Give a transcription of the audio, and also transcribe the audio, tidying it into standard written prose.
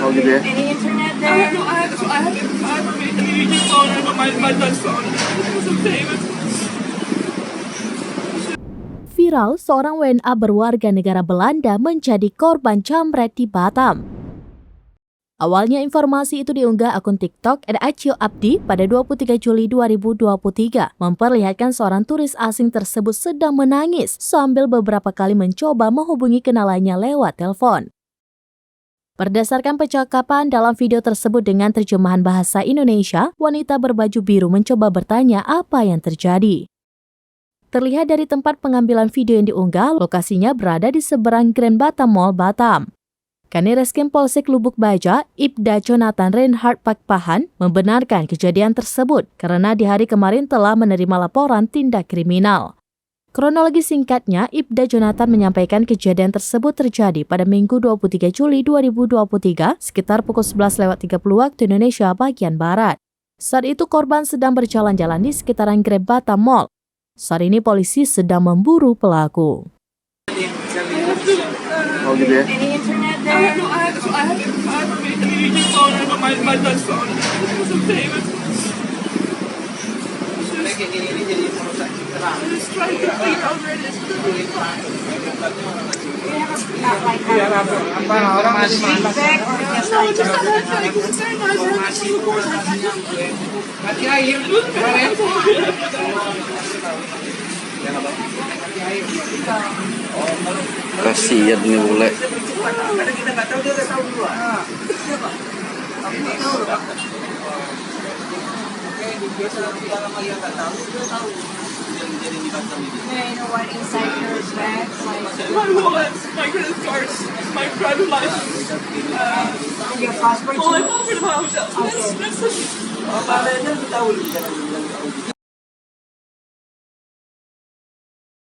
Oh gitu ya. Any internet there? No, I have your phone, I got my dad's phone. It was okay, but Viral, seorang WNA berwarga negara Belanda menjadi korban jambret di Batam. Awalnya informasi itu diunggah akun TikTok @acioabdi pada 23 Juli 2023, memperlihatkan seorang turis asing tersebut sedang menangis sambil beberapa kali mencoba menghubungi kenalannya lewat telepon. Berdasarkan percakapan dalam video tersebut dengan terjemahan bahasa Indonesia, wanita berbaju biru mencoba bertanya apa yang terjadi. Terlihat dari tempat pengambilan video yang diunggah, lokasinya berada di seberang Grand Batam Mall, Batam. Kanireskrim Polsek Lubuk Baja, Ibda Jonathan Reinhard Pakpahan, membenarkan kejadian tersebut karena di hari kemarin telah menerima laporan tindak kriminal. Kronologi singkatnya, Ibda Jonathan menyampaikan kejadian tersebut terjadi pada Minggu 23 Juli 2023 sekitar pukul 11.30 waktu Indonesia bagian Barat. Saat itu korban sedang berjalan-jalan di sekitaran Grand Batam Mall. Saat ini polisi sedang memburu pelaku. Oh gitu ya. Any internet there? no, I have your phone, I got my dad's phone. It was okay, but I just trying to figure out where it is. Not like feedback or just No, like just that like it's very Kasihan nih bule. you know what inside your bag, like my wallets, my credit cards, my private license, your passport all too? over the house. That's